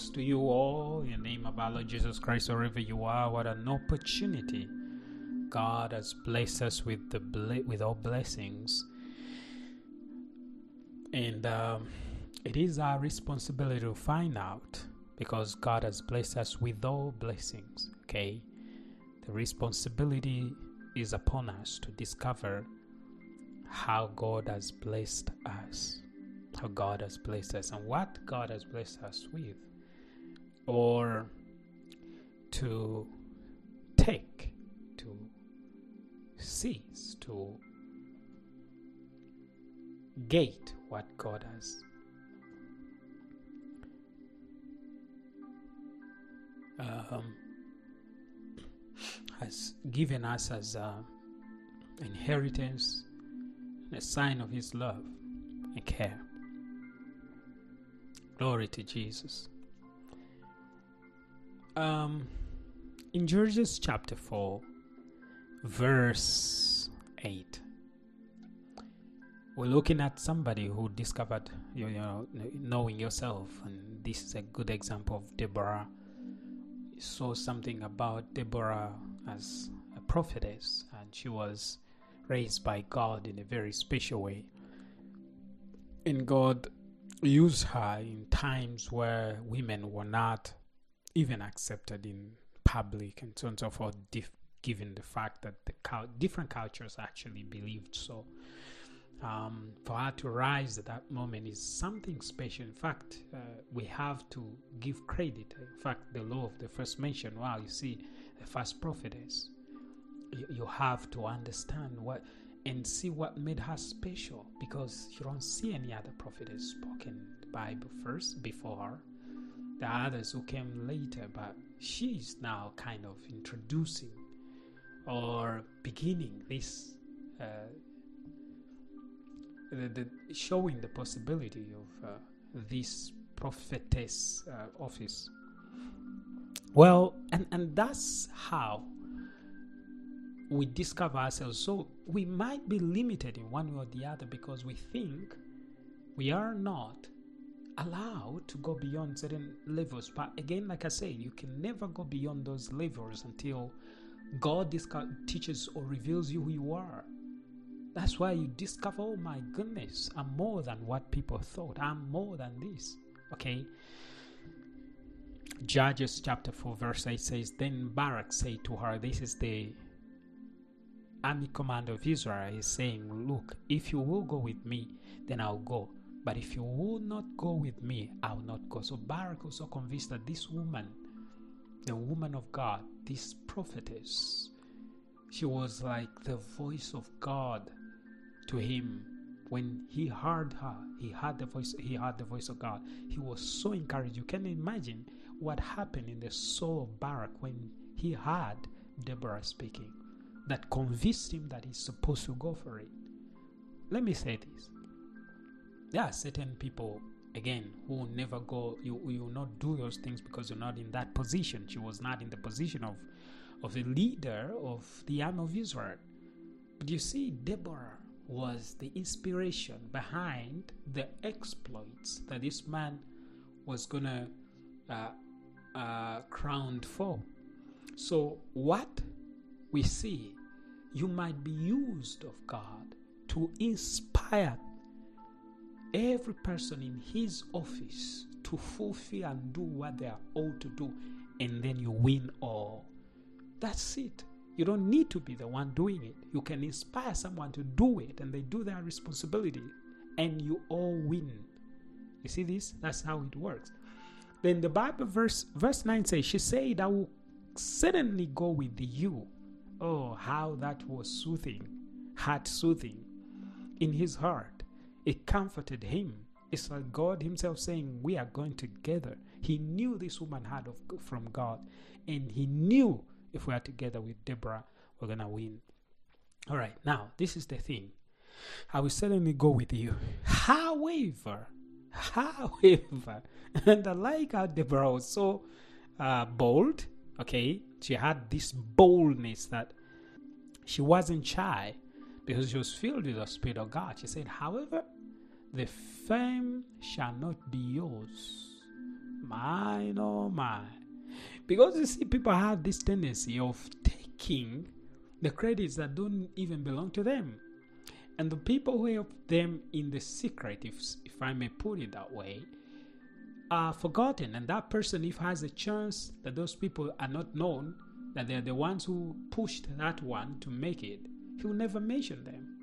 Greetings to you all in the name of our Lord Jesus Christ, wherever you are. What an opportunity God has blessed us with with all blessings, and it is our responsibility to find out, because God has blessed us with all blessings. Okay, the responsibility is upon us to discover how God has blessed us. How God has blessed us and what God has blessed us with, or to take, to seize, to gate what God has given us as inheritance, a sign of His love and care. Glory to Jesus. In Judges chapter 4, verse 8, we're looking at somebody who discovered, knowing yourself, and this is a good example of Deborah. You saw something about Deborah as a prophetess, and she was raised by God in a very special way. And God used her in times where women were not even accepted in public and so on and so forth, given the fact that the different cultures actually believed so. For her to rise at that moment is something special. In fact, we have to give credit. In fact, the law of the first mention, wow, you see, the first prophetess, you have to understand what and see what made her special, because you don't see any other prophetess spoken the Bible first before her. There are others who came later, but she's now kind of introducing or beginning this showing the possibility of this prophetess office. Well, and that's how we discover ourselves. So we might be limited in one way or the other because we think we are not allowed to go beyond certain levels. But again, like I say, you can never go beyond those levels until God teaches or reveals you who you are. That's why you discover, oh my goodness, I'm more than what people thought. I'm more than this. Okay. Judges chapter 4 verse 8 says, Then Barak said to her, this is the army commander of Israel, is saying, look, if you will go with me, then I'll go. But if you will not go with me, I'll not go. So Barak also convinced that this woman, the woman of God, this prophetess, she was like the voice of God to him. When he heard her, he heard the voice of God. He was so encouraged. You can imagine what happened in the soul of Barak when he heard Deborah speaking, that convinced him that he's supposed to go for it. Let me say this. There are certain people, again, who will never go. You will not do those things because you're not in that position. She was not in the position of the leader of the army of Israel. But you see, Deborah was the inspiration behind the exploits that this man was going to crowned for. So what we see, you might be used of God to inspire every person in His office to fulfill and do what they are ought to do, and then you win all. That's it. You don't need to be the one doing it. You can inspire someone to do it, and they do their responsibility, and you all win. You see this? That's how it works. Then the Bible verse 9 says, she said, I will certainly go with you. Oh, how that was soothing, heart soothing in his heart. It comforted him. It's like God Himself saying, we are going together. He knew this woman had from God, and he knew if we are together with Deborah, we're going to win. All right, now, this is the thing. I will certainly go with you. However, and I like how Deborah was so bold, okay? She had this boldness that she wasn't shy because she was filled with the Spirit of God. She said, however, the fame shall not be yours, My, oh my. Because you see, people have this tendency of taking the credits that don't even belong to them. And the people who help them in the secret, if I may put it that way, are forgotten. And that person, if has a chance that those people are not known, that they're the ones who pushed that one to make it, he will never mention them.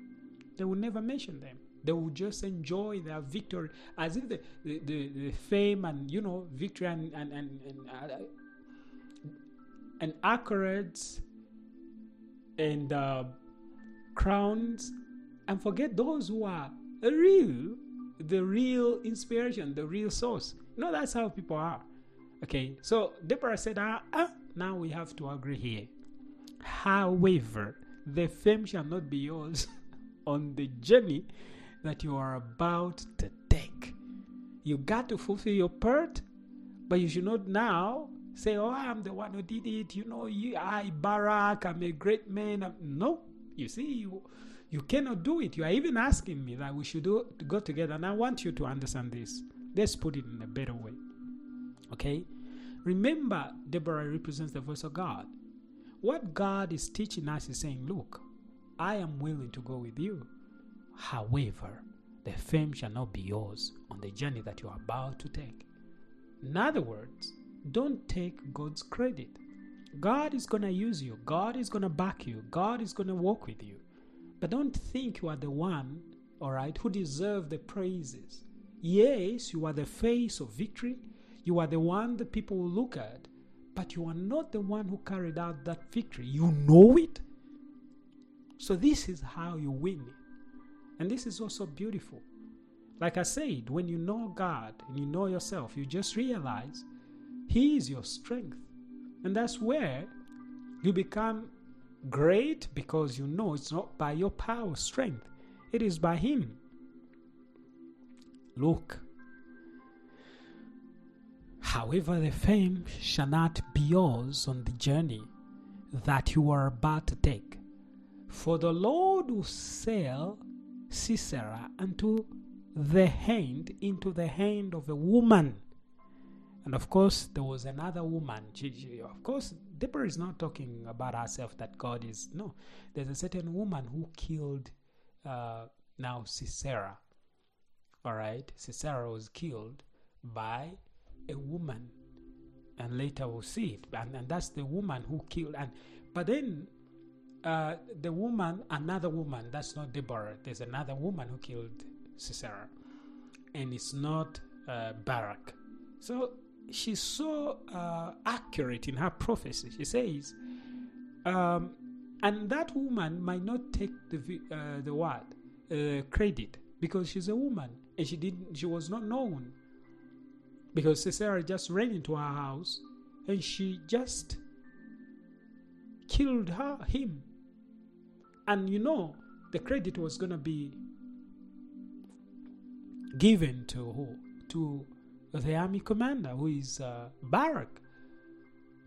They will never mention them. They will just enjoy their victory as if the fame and, you know, victory and accolades and crowns, and forget those who are the real inspiration, the real source. You know, that's how people are. Okay, so Deborah said, now we have to agree here. However, the fame shall not be yours on the journey that you are about to take. You got to fulfill your part, but you should not now say, oh, I'm the one who did it. You know, Barak, I'm a great man. No, you see, you cannot do it. You are even asking me that we should go together. And I want you to understand this. Let's put it in a better way. Okay? Remember, Deborah represents the voice of God. What God is teaching us is saying, look, I am willing to go with you. However, the fame shall not be yours on the journey that you are about to take. In other words, don't take God's credit. God is going to use you. God is going to back you. God is going to walk with you. But don't think you are the one, all right, who deserve the praises. Yes, you are the face of victory. You are the one that people will look at. But you are not the one who carried out that victory. You know it. So this is how you win it. And this is also beautiful. Like I said, when you know God and you know yourself, you just realize He is your strength. And that's where you become great, because you know it's not by your power or strength. It is by Him. Look. However, the fame shall not be yours on the journey that you are about to take. For the Lord will sell Sisera into the hand of a woman. And of course, there was another woman. Of course, Deborah is not talking about herself that God is. No, there's a certain woman who killed now Sisera. All right, Sisera was killed by a woman, and later we'll see it. And that's the woman who killed. But then the woman, another woman, that's not Deborah. There's another woman who killed Sisera, and it's not Barak. So she's so accurate in her prophecy. She says, and that woman might not take the credit, because she's a woman and she was not known, because Sisera just ran into her house and she just killed him. And you know, the credit was going to be given to who? To the army commander, who is Barak.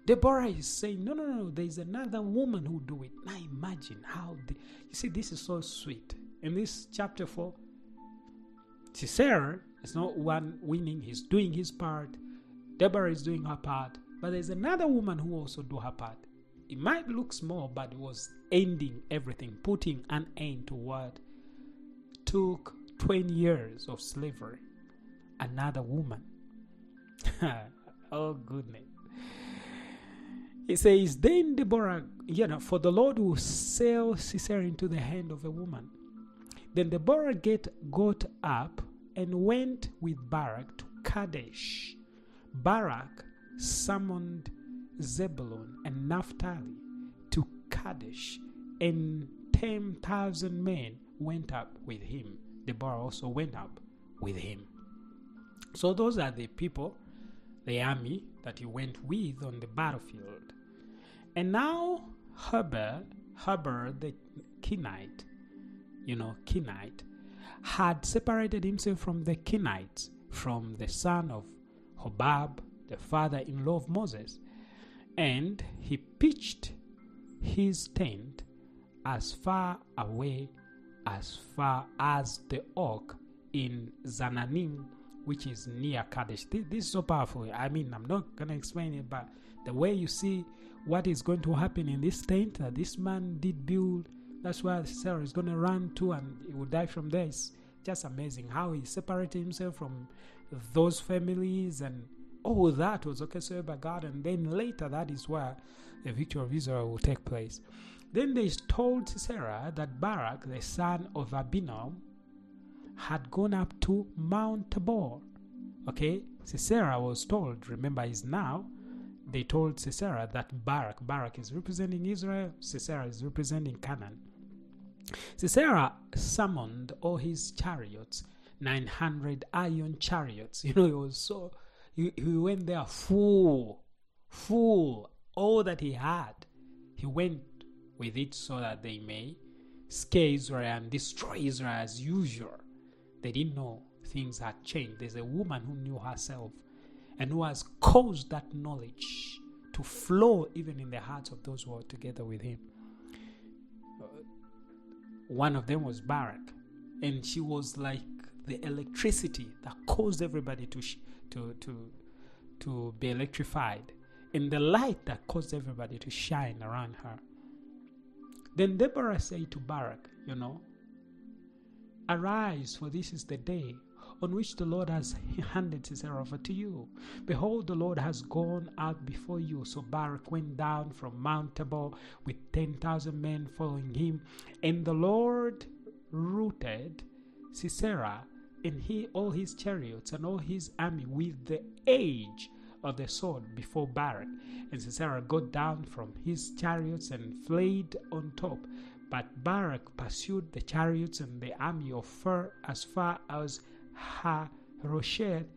Deborah is saying, no, there is another woman who do it. Now imagine how, you see, this is so sweet. In this chapter 4, Sisera is not one winning, he's doing his part. Deborah is doing her part. But there's another woman who also do her part. It might look small, but it was ending everything, putting an end to what took 20 years of slavery. Another woman. Oh, goodness. It says, then Deborah, for the Lord will sell Sisera into the hand of a woman. Then Deborah got up and went with Barak to Kadesh. Barak summoned Zebulun and Naphtali to Kadesh, and 10,000 men went up with him. Deborah also went up with him. So those are the people, the army that he went with on the battlefield. And now Heber the Kenite, Kenite, had separated himself from the Kenites, from the son of Hobab, the father-in-law of Moses. And he pitched his tent as far away as the oak in Zananim, which is near Kadesh. This is so powerful. I mean, I'm not going to explain it, but the way you see what is going to happen in this tent that this man did build, that's where Sarah is going to run to, and he will die from there. It's just amazing how he separated himself from those families, and all that was orchestrated by God. And then later, that is where the victory of Israel will take place. Then they told Sisera that Barak, the son of Abinoam, had gone up to Mount Tabor. Okay, Sisera was told, remember, is now. They told Sisera that Barak is representing Israel, Sisera is representing Canaan. Sisera summoned all his chariots, 900 iron chariots. He was so, he went there full, all that he had. He went with it so that they may scare Israel and destroy Israel as usual. They didn't know things had changed. There's a woman who knew herself and who has caused that knowledge to flow even in the hearts of those who are together with him. One of them was Barak, and she was like the electricity that caused everybody to be electrified, and the light that caused everybody to shine around her. Then Deborah said to Barak, arise, for this is the day on which the Lord has handed Sisera over to you. Behold, the Lord has gone out before you. So Barak went down from Mount Tabor with 10,000 men following him. And the Lord routed Sisera and all his chariots and all his army with the edge of the sword before Barak. And Sisera got down from his chariots and fled on top. But Barak pursued the chariots and the army of as far as Ha-Rosheth,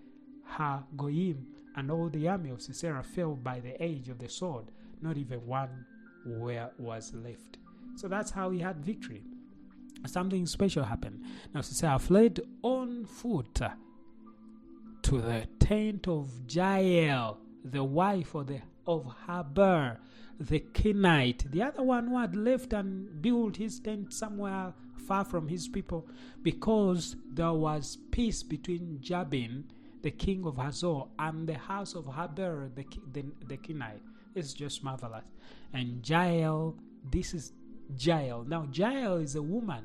Ha-Goyim, and all the army of Sisera fell by the edge of the sword. Not even one was left. So that's how he had victory. Something special happened. Now Sisera fled on foot to the tent of Jael, the wife of Heber, the Kenite, the other one who had left and built his tent somewhere far from his people, because there was peace between Jabin, the king of Hazor, and the house of Heber, the Kenite. It's just marvelous. And Jael, this is Jael. Now Jael is a woman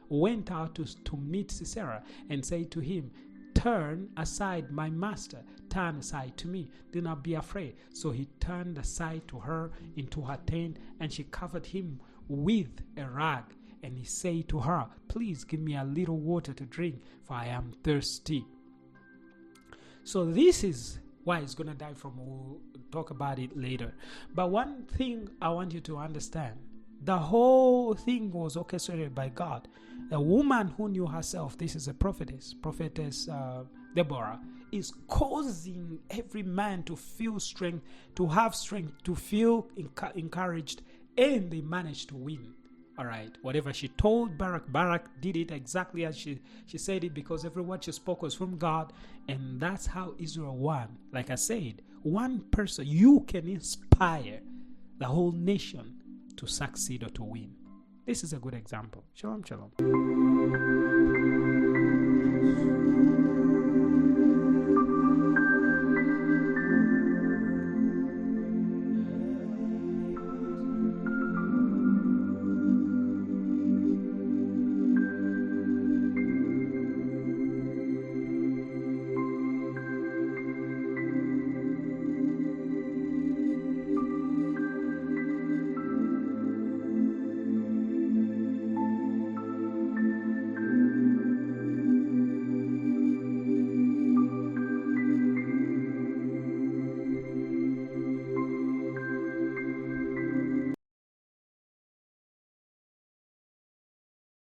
who went out to meet Sisera and say to him, turn aside, my master, turn aside to me, do not be afraid. So he turned aside to her into her tent, and she covered him with a rag. And he said to her, please give me a little water to drink, for I am thirsty. So this is why he's going to die from. We'll talk about it later. But one thing I want you to understand, the whole thing was orchestrated by God. A woman who knew herself, this is a prophetess Deborah, is causing every man to feel strength, to have strength, to feel encouraged, and they managed to win. All right, whatever she told Barak did it exactly as she said it, because every word she spoke was from God, and that's how Israel won. Like I said, one person, you can inspire the whole nation to succeed or to win. This is a good example. Shalom, shalom.